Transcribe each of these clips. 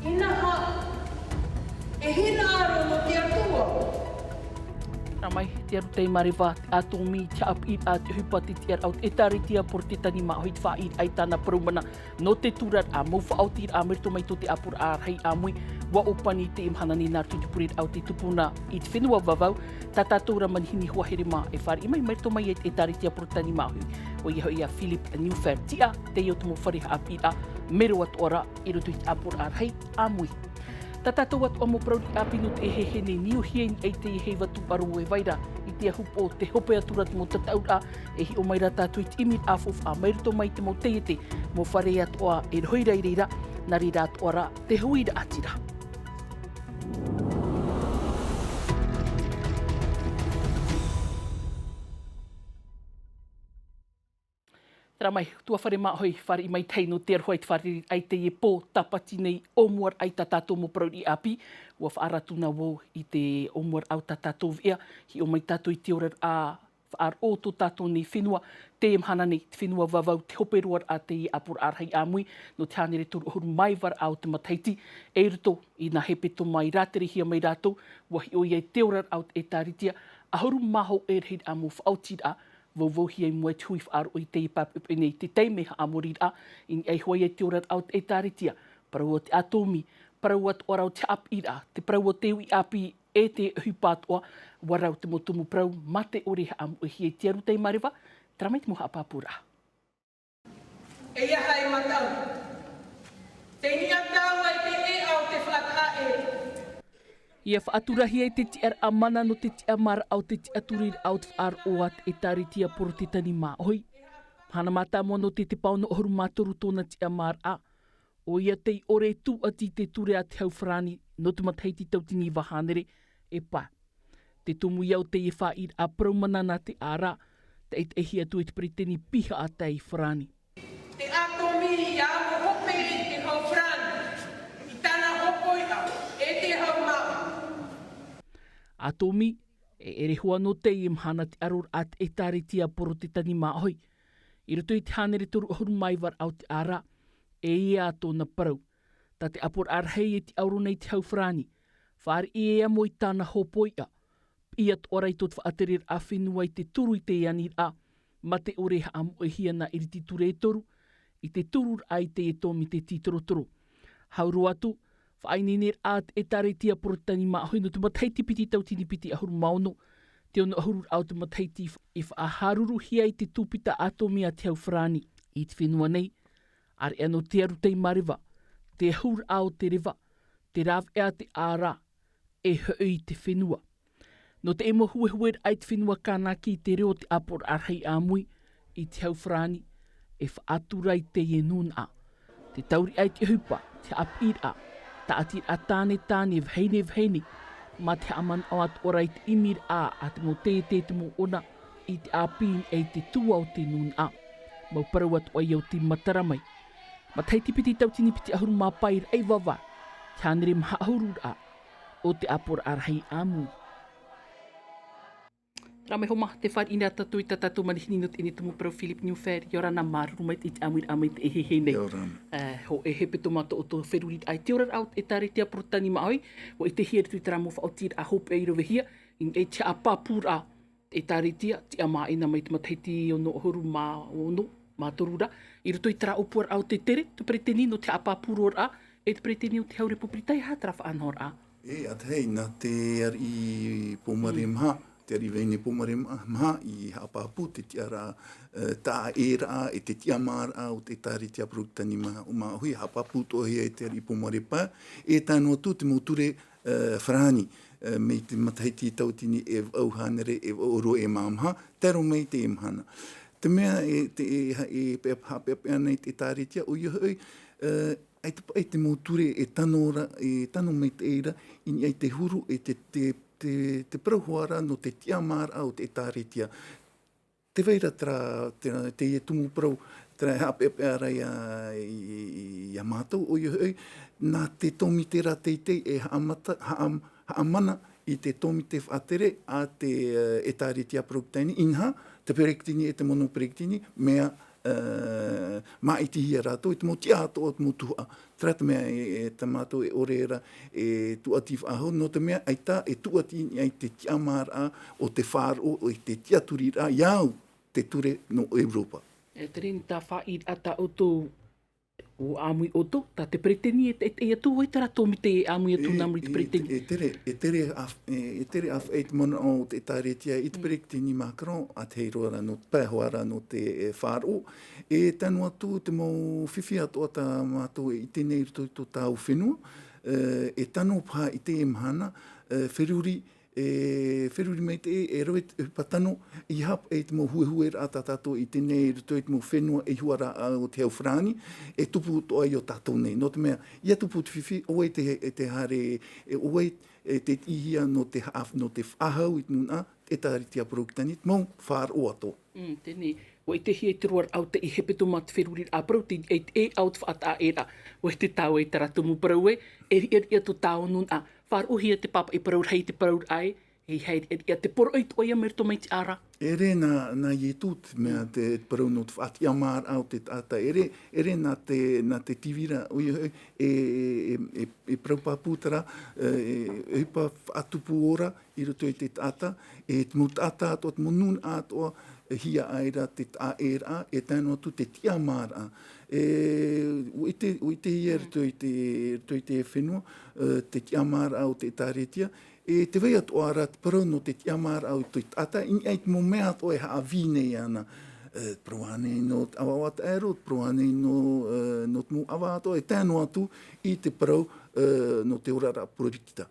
Inaha, e hina aro no te atua. Ramai, te aru tei mariwa, a tōmi, te api a te hupati te arau, e taritia por te tani maho i te wha i ai tāna parumana, no te turat a mau whaautir a merito mai to te apur a rei a mui, wa opani te imhana ni nār tutupurit au te tupuna i te whenua wawau, tā tātou ramanihini hua here mā e whare i mai merito mai e taritia por tani maho. O iho ia Philip Newfair, tia te io tumo whareha api a mero at ora i rutu i te apur a rei a mui. Tā tātou at o mo prauri apinu te he ne niu hien ei te he watu aru e waira i te ahupo te hope aturat mo tataura e hi o maira tātou i te imit afof a mairito mai te mo teete mo whare atoa e roira i reira na rira atoara te huira atira. Tara mai, tua whare maa hoi whare i mai teino te arhoi te whare ai te e pō tapati nei omuar ai tā tātou mo prauri api. Ua whaaratuna wō i te omuar au tā tātou vea. Hi o mai tātou i te ora a whaar o tō tātou nei whenua. Te mhana nei te whenua wawau te hoperuar a te apur arhei amui. No te hanere turu huru mai war au te mataiti. E ruto i nga hepeto mai rātere hia mai rātou. Ua hi o iei te ora au e tāritia. Ahuru maho e rheid amu whautira. Vau hi ai mua tui whaaro i te ipapipi nei te teimeha amorira i ai hoi e te orat au e tāritia. Parau o te atomi, parau at orau te apira, te parau o te ui api e te hupatoa, warau te motumu parau, mate oreha amu i hi e te aru tei marewa, tramait muha apapura. E ia hai matau. Te ni atau ai te e au te whaka e. Ia whaaturahi e te tiar a mana no te tia mara au te tia turir au te whaar oat e tāritia poro te tani mā hoi. Hana mata mono te pau no oru mātoru tōna tia mara a. O ia tei ore tu ati te ture a te hau whrani no te mataiti tautini wahanere e pā. Te tumu iau te e whair a praumana te ara, te eit ehi atu e te preteni piha a tei whrani. Te atomi i au hope e te hau whrani. I tāna hoko i au, e te hau mau. Atomi, e ere hua no te i mhana te aror at e tāritia poro te tani māhoi. I ruto i te hanere turu ahuru mai war au te ara, e ia tōna parau. Ta te apor arhei e te auro nei te hauwhrani. Whaare i ea mo i tāna hopoia. Ia te orai tot whaaterir a whenua i te turu i te ianir a. Ma te oreha amu e hia na iri ti ture e toru. I te turur ai te e tomi te titorotoro. Hauru atu, whaininer at e tāritia poro tani māhoi no te mataiti piti tautini piti ahuru maono. Te ono ahuru au te mataiti e whaaharuru hia i te tūpita atomi a te hauwhrani. I te whenua nei, are ano te aru tei marewa, te hur au te rewa, te rav ea te ara, e hui te whenua. No te emo huehuer ai te whenua kānaki te reo te apor arhei āmui, i te hauwhrani, e whaaturai te enuna. Te tauri ai te hupa, te apir a, ta atir a tāne vheine, ma te aman o at orai te imir a te mo te mo ona i te apin e te tua o te nun a. Mau parau at oai au te mataramai. Ma teiti piti tautini piti ahuru mā pair ei wawa, te hanere maha ahurur a, o te apor arhei amu. Rame homa, te whare ina tatu i tatu manihini no te ene tumu parau Philip Newfair, i ora nā maru mai te amir amai te ehehe nei. Ho e he peto mato o tō wherurit ai te ora au e tāritia poro tani maoi, o e te hia ritu i tara mo whaotir a hope e irowe hia, in e te apapura e tāritia, ti a maa ina mai te mataiti o no ohuru mā ono, mā torura, i roto i tara upuar au te tere, te preteni no te apapura a, e te preteni o te haure pupritai ha tara whaanhor a. E at hei, nā te ar i pomare maha, te ari veine pomare maha i hapapu, te tiara tā era e te tiamara o te tāritia protani maha hui, hapapu tohi e te ari pomare pā, e tāno atu te moture whrani, mei te mataiti tautini e au hanere e oro e māmaha, tero mei te emhana. Te mea e hapepea nei te tāritia, o iho ai te moture e tano mei te eira, ini ai te huru e te prauhoara no te tiamara o te tāritia. Te veira te e tumu prau, tra hapepea rai a mātou, o iho nā te tomi te ra teitei e haamana i te tomi te whaatere a te e tāritia proktini, inha, te perektini e te mono perektini, mea mai ti hia rātou, i te mo tia ato o te mo tuha. Trata mea tamato e oreira e tuatif aho, no te mea aita e tuati ai te tiamara o te whāro o te tiaturira iau te ture no Europa. E te rin tā whai ata o tō o āmui o tō, tā te preteni e atu hoi tara tō mi te āmui atu nāmuri te preteni. E tere af eit mona o te tāretia i te preteni Macron a te heiroara no pēhoara no te whāro. E tanu atu te mau whiwhi atu a tā mātou i tēnei rito i tō tāu whenua. E tanu pā i te emhana, whiruri mei te e roe patano i hap e te mo hue rā tātou i tēnei rito i te mo whenua e huara o te Aufrani e tupu toa i o tātou nei. No te mea, ia tupu te whiwhi, oe te hare, oe te ihia no te whahau i tnuna, e tāritia porokitani, mō whār o ato. Tēnei, o te hi e te ruar au te i hepeto mā te whiruri a parau, e au te whaata e ra, o te tāu e taratu mu parau e ria to tāu nun a, whār o hia te papa i parau hei te parau ai, hei te poro eit oia merto mai te ara. E re na ye tūt mea te parau no te whaati amar au te tata. E re na te tivira e parau pāpūtara e pa atupu ora i roto i te tata. E te mu tata ato, te mu nun ato hia aira te aera e tēnu atu te tiamara. I te hia roto i te whenua, te tiamara au te tāretia, e te wei atu ara te parau no te tiamara au te tata, i eit mo mea ato e haa vine ana. Proane no te awawata ero, proane no te mu awa ato, e tēnu atu i te parau no te orara projekita.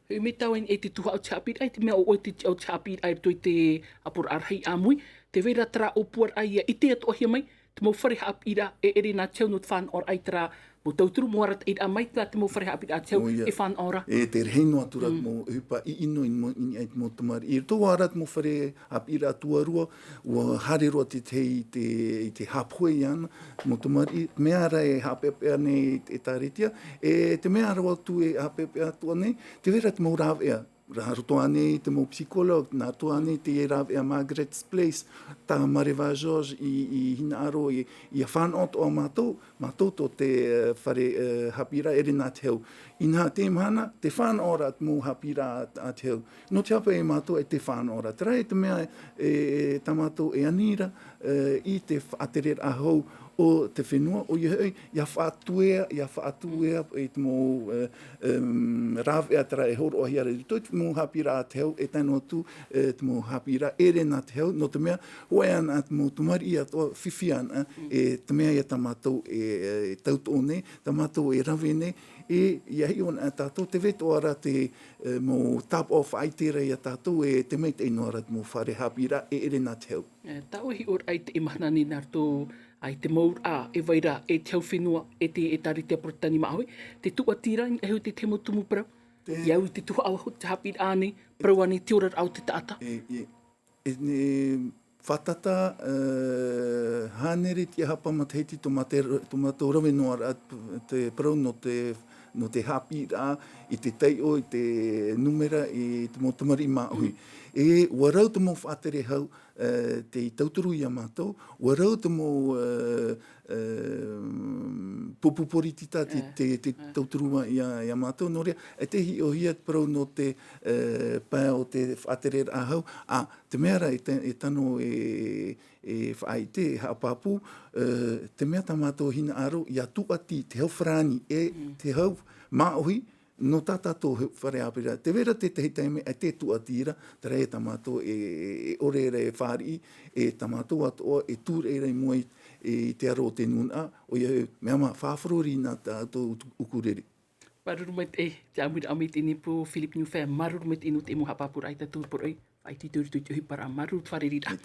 Hui me tau e te tuha au te hapir, ai te mea o te au te hapir ai toi te apur arhei amui, te vera tara o puar ai i te atu ahia mai, te mo whare hapira e ere nā tau no te whan or ai tara mo tauturu mo arat i a mai te mo whare hapira a tau e whan ora. E te reino atura mo hupa i ino i eit mo tamari. I tō arat mo whare hapira tuarua, ua hare roa te te haphoe ana mo tamari. Meara e hapepea nei e tāretia, e te meara watu e hapepea tua nei, te vera te mo rāwea. Roto ane te mo psikolog, nā to ane te e rāwea Margaret's Place, tā Mareva George i hina aro i a whanot o mātou to te whare hapira ere nā te hau. I nā te mana, te whanora te mo hapira a te hau. No te hapa e mātou e te whanora. Tera e te mea tā mātou e anira i te whaaterer ahau o te whenua, o ia whaatuea e te mō rāwea tera e horo o hiara. Toi te mō hapira a te hau, e tēnu atu te mō hapira ere nā te hau, no te mea, hoe ana te mō tumari i ato whiwhi ana, e te mea ia tā mātou e tauto nei, tā mātou e rawe nei, e ia hi ona tātou, te veto ara te mō tap off aitera ia tātou, e te mei te ino ara te mō whare hapira e ere nā te hau. Tau hi or ai te imanani nā rto ai te maur a e waira e te hau whenua e te e tāritea porotani maahoi. Te tua tira i heu te temo tumu parau. Iau i te tua awahu te hapir ane, parau ane te orar au te taata. Whatata hanere tia hapa mateiti to mato rawe noara te parau no te hapira i te teio, i te numera, i te motamari maui. E warau te mo whaatere hau te tauturu i a mātou, warau te mo pupuporitita te tauturu i a mātou, no rea, e te hi o hia parau no te pā o te whaatere ahau, te meara e tano e whaaite, e haapapu, te mea tā mātou hina aro, i a tuati te hau whrani, te hau maohi, no tātātou whare apira. Te vera te tehi teime e te tuatira, tera e tamato e oreira e whāri, e tamato atoa e tūreira i mua i te aro te nuna, o ia mea maa whāwharori nā tātou ukurere. Maruru mai te amira amit ini po Philip New Fair, maruru mai te inu te imu hapapura ai tātou poroi, ai te tūri tui tuhi para, maruru wharerira.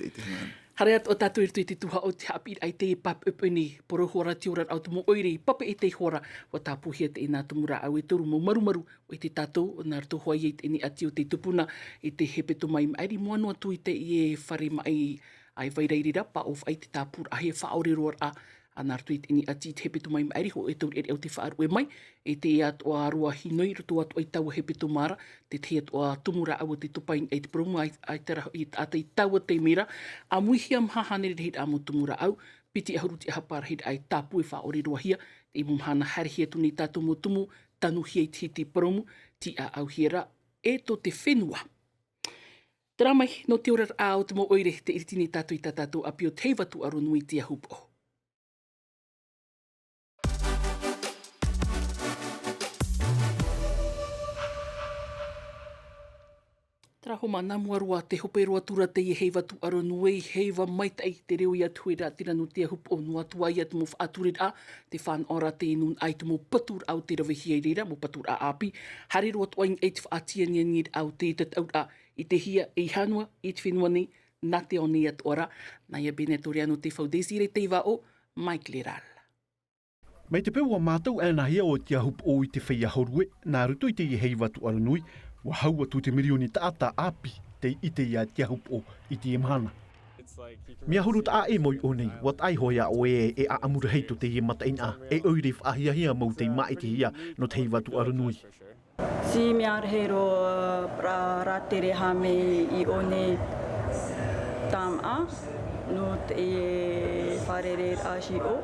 Hare atu o tātou i te tuha o te hapir ai te pap upeni poro hora te ora au te mo oire, papa e te hora o tā puhia te ina tumura au e toru mo marumaru o te tātou o nā rato hoai e te ni ati o te tupuna i te hepeto mai mairi moano atu i te i e whare mai ai waireirira pa of ai te tāpura ahe whaore roar a Ana ratu ini ati te hepetu mai maeri ho e tauri e au te whaaru e mai, e te atu a arua hinoi rutu atu ai tau hepetu mara, te te atu a tumura au te tupain e te pronga ai tera i ata i tau te mira, a muihia mhahane re hit amu tumura au, piti ahuruti a hapara hit ai tapu e whaore roa hia, e mumhana harihia tuni tātu mo tumu, tanu hia i te promu, ti a au hiera, e to te whenua. Tera mai, no te ora a o te mo oire te iritini tātu i tātātou apio teivatu aro nui tia hupo. Tera homa nā muarua te hope roa tura te i heiva tu aro nuei, heiva maitai te reo i atu e rā tira no te hupo no atu ai atu mo whaaturit a, te whan ora te inun ai tu mo patur au te rawihi ai reira, mo patur a api, hare roa tu aing e te whaatia ngid au te tatau a, i te hia, i hanua, i te whenua ni, nā te o ni atu ora, na ia bene tori anu te whaudesi re te iwa o, Mike Leral. Mai te peua mātou ana hia o te ahup o i te whaia horue, nā rutu i te i heiva tu aro nui, wa haua tu te mirioni taata api te i te ia te ahup o i te imhana. Mia huru ta e moi o nei, wat ai hoia o e a amura heito te i matain a, e oire whaahia hia mau te mai te hia no te heiva tu aro nui. Si mea rehero rā tere hame i o nei tam a, no te e wharere ashi o,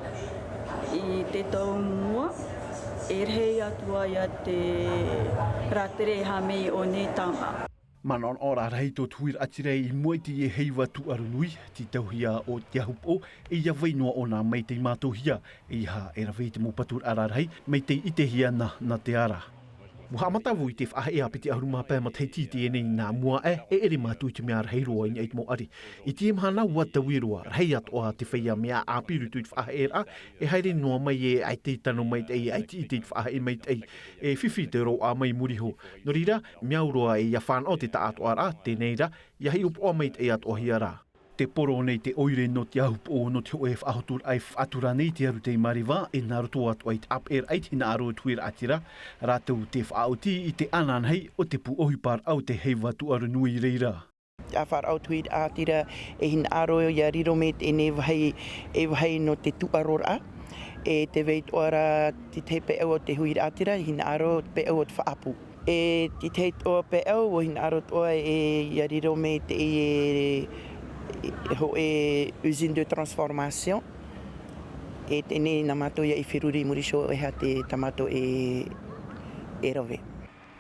i te tau mua, e rehei atua ia te ratere hame i o nei tama. Manon ora rei tō tuir atirei i moiti e heiva tu arunui, ti tauhia o te ahup o, e ia wainoa o nā mei te mātou hia, e iha e rawei te mopatur ararhei, mei te ite hia na te ara. Muha matawu i te whahe ea piti ahuruma pēr matei te enei nā mua e ere mātui te mea rei roa i eit mo ari. I te mhana ua tawiroa, rei atoa te whaia mea āpiru tui te whahe era, e haere noa mai e ai te tano mai te ai te i te whahe mai te e whiwhi te roa mai muriho. No rira, miauroa e ia whan o te ta atoa ra, te neira, ia hei upoa mai te atoa hiara. Te poro nei te oire no te ahup o no te hoe whahotur ai whatura nei te aru te mariwa e nā roto atu ai te ap er ait hina aro tuir atira, rātou te whaoti i te ananhei o te pu ohipar au te heiva tu aru nui reira. A whar au tuir atira e hina aro ia riro me te ne wahai no te tu arora, e te veit ora te te pe au o te huir atira hina aro pe au o te whaapu. E te te o pe au o hina aro toa e ia riro me te ho e usine de transformation e tēnei nā mātou ia i whiruri murisho e ha te tamato e rawe.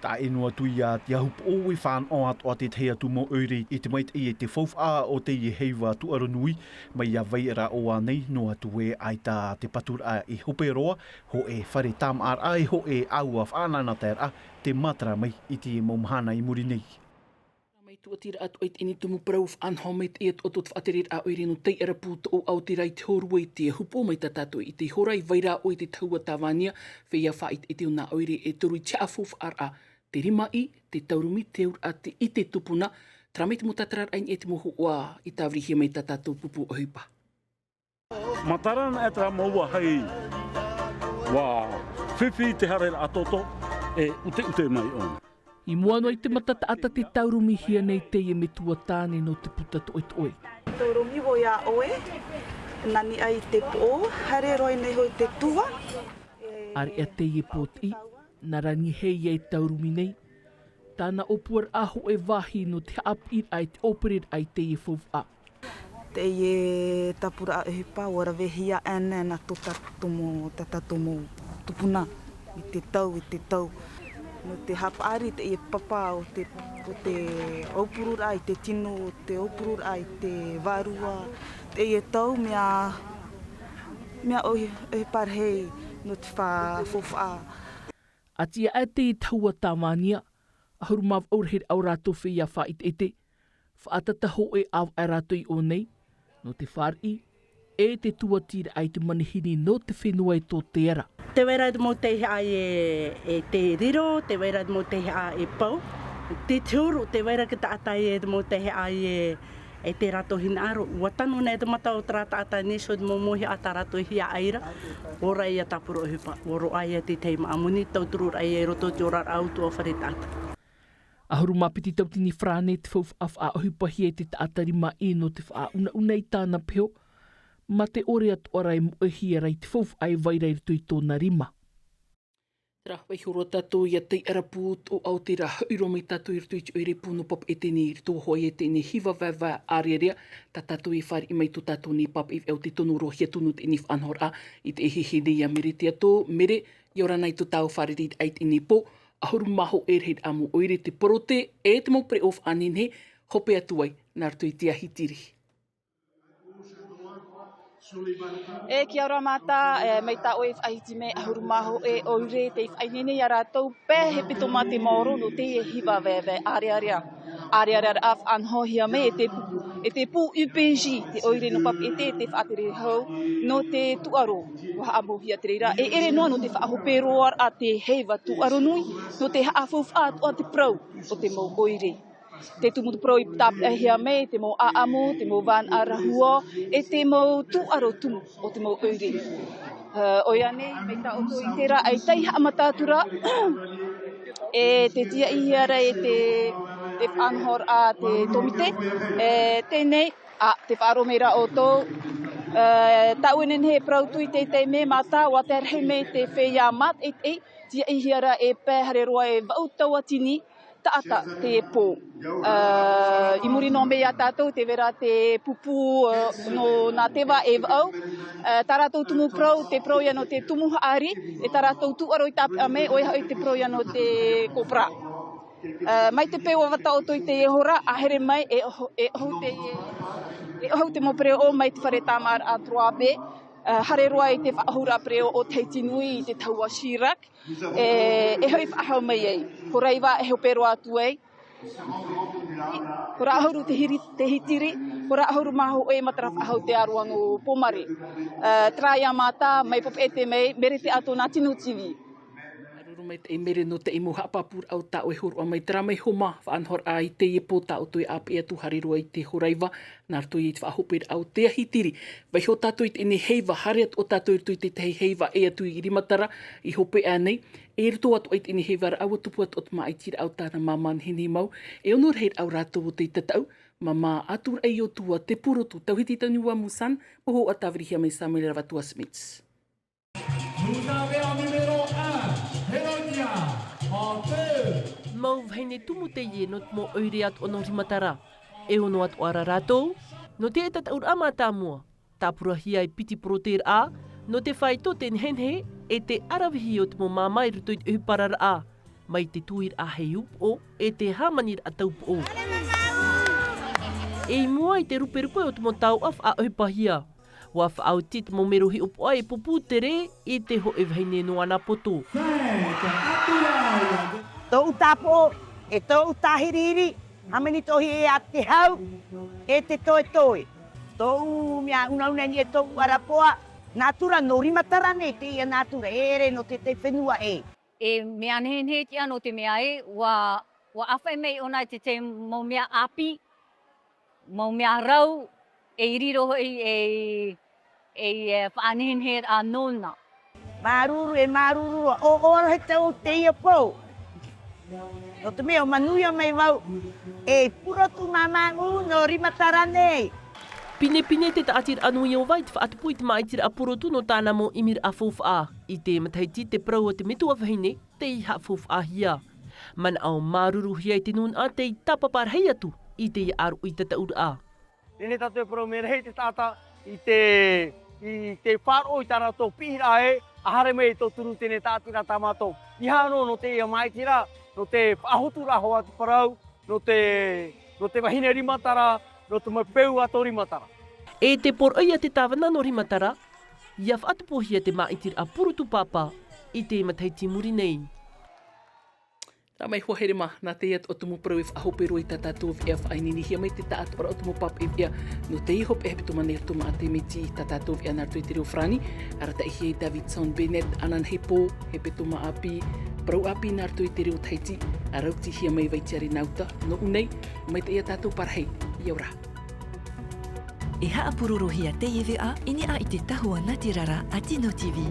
Tā enua tui a te ahup o e whan o atoa te thea tu mo oire i te mait e te whauf a o te i heiva tu aronui mai a vaira o anei no atu e ai tā te patur a i hope roa ho e whare tam ar ai ho e au a whanana ter a te matra mai i te momhana i muri nei. Tuatira atu ait ini tumu prauf anhomet e at otot whaaterir a oire no tei araputo o autirai te horua i te hupo mai tatato i te horai vaira o i te taua tawania whea whait e te una oire e turu i te afof ar a te rima i, te taurumi, te ur a te i te tupuna, tramei te mutatarar ain e te mohu oa i tawrihia mai tatato pupu o hipa. Matarana e tra maua hei wa whiwhi te hare atoto e ute mai on. I mua no i te matata ata te taurumi hia nei te e me tuatāne no te puta toi toi. Taurumi wo ia oe, nani ai te po, hare roi nei hoi te tua. Are a te e poti, na rangi hei e taurumi nei. Tāna opuar aho e wahi no te apir ai te operer ai te e fuwa. Te e tapura a hipa, ora vehia ane na tatatomo tupuna, i te tau. No te hapari te e papa o te opurura i te tino, te opurura i te varua, te e tau mea o e parhei no te whawhowha. Atia e te i taua tāmania, ahuru maw aurhead au rātou whia whait ete, whaatata ho e au a rātou i o nei, no te whari, e te tuatira ai te manihini no te whenua i tō te ara. Te wera mo te ai e te riro, te wera mo te ai e pau. Te teoro, te wera ki ta atai e mo te ai e te rato hina aro. Ua tanu nei te mata o trata atai neso mo mohi ata rato hia aira. Ora ia tapuro hipa, oro ai e te teima amuni, tauturur ai e roto te orar au tua whare tata. Ahuru mapiti tautini whrāne te whauf af a ohipahi e te taatari ma e no te wha una i tāna peo. ma te ore at orai muehia rai te fof ai vaira i tui tōna rima. Tera wai horo tātou ia tei arapūt o Aoteara hauiromai tātou i rtui oire pūnu pop e tēne i rtui hoi e tēne hiwa wawa ārearea tā tātou i whare i mai tō tātou ni pap i au te tono rohia tunu te ni whanhora i te ehihene ia mere te ato mere i ora nei tō tāu whare rit ait i ni po ahuru maho erheid amu oire te porote e te mo pre of anine hope atuai nā rtui te ahitiri. E kia ora mata, mei tā oe whaiti me ahuru maho e oire te whainene i a rātou pē he pito mā te maoro no te hiwa wewe arearea. Arearea af anhohia me e te pū UPG te oire no pap e te whaatere hau no te tuaro waha amohia te reira. E ere noa no te whaahoperoar a te heiva tuaro nui no te haafuf atu a te prau o te mau oire. Te tumutu pro i tāpehia me, te mo aamo, te mo van arahua, e te mo tuaro tumu o te mo oire. Oia nei, me tā oto i tērā ai tei haamatātura, e te tia ihiara e te whanhor a te tomite, tēnei, te whaaromeira o tō, tauenen he prautui te me mata, wa te arhe me te whea mat tia ihiara e pēhare roa e vautaua tini, taata te e pō. I muri no mea tātou te vera te pupu no nā tewa e wau. Tā rātou tumu prau, te prau ia no te tumu haari, e tā rātou tuaro i tāpea me, oi hau te prau ia no te kopra. Mai te pewa wata o toi te ehora, ahere mai e ohu te mopere o mai te whare tāmar a troape, hare roa i te whaahura preo o Teitinui i te taua Shirak, e hoi whaahau mai ei. Ko reiwa e hopero atu ei. Ko rāhuru te hitiri, ko rāhuru maho e matara whaahau te aruango pomare. Traia mata, mai pop e te mei, mere te ato nā tinu tivi. Mai te mere no te imu hapapur au tā oe horo mai tera mai homa whaanhor a i te iepo tā o toi ape atu harirua i te horaiwa nā rtoi i te whahopere au te ahitiri. Vai ho tātou i te ene heiva hare atu o tātou i rtoi te heiva e atu i rimatara i hope anei. E rito atu i te ene heiva ra au atupu atu o te maa i tira au tāna māman hene mau. E onor heid au rātou o te tatau. Mama atur ai o tua te purotu tauhiti tani ua musan. Poho a tāwirihia mai Samuel Ravatua Smits. Mau vhaine tumu te ie no te mo oire atu ono rimatara. E ono atu ara rātou, no te etat aur amata mua. Tā purahia i piti proteir a, no te whai to te nhenhe, e te arawihi o te mo mamai ruto i te uparar a. Mai te tuir a hei upo, e te hamanir a taupo o. E mua i te ruperupe o te mo tau af a upahia. Wa whaau tit mo merohi upo ai pupu te re, e te ho e vhaine no ana poto. Tau tapo, e tau tahiriri, hameni tohi e ate hau, e te toe. Tau mea unaunani e tau arapoa, natura no rimatara ne te ia natura, ere no te whenua e. E mea nehe tia no te mea e, wa awhai mei ona te mau mea api, mau mea rau, e iriro e whaanehe a nona. Maruru, o ora he tau te ia pou. No te mea o manuia mai wau, e purotu mamangu no rimatara nei. Pine te taatir anui o vai te whaatupui te maitir a purotu no tāna mo imir a fof a. I te mataiti te prau o te mitu a wahine, te iha fof a hia. Mana au maruru hia i te nun a te i tapapar hei atu, i te i aru i tata ura a. Rene tatu e prau mera hei te tata, i te wharo i tāna tō pihira e, ahare mei tō turu tēne tātira tamato. I hano no te ia maitira, no te whahotura hoa te parau, no te wahine rimatara, no te peu ato rimatara. E te poroia te tāwana no rimatara, ia whaatupohia te maitir a purutu papa i te mataiti muri nei. Rā mai hua here ma, nā te iat o tumu prau e whahopero i tātātou e whainini hia mai te taat ora o tumu pap e via no te ihop e hepeto mane tuma a te meti i tātātou e anartu i te reo frani. Arata i hia i Davidson Bennett, anan hepo, hepeto ma api, prau api nārtu i te reo taiti, a rauti hia mai vaitiari nauta, no unei, mai te ia tātou parhei, i aura. E haa purorohia te iwe a, ini a i te tahua Natirara a Tino TV.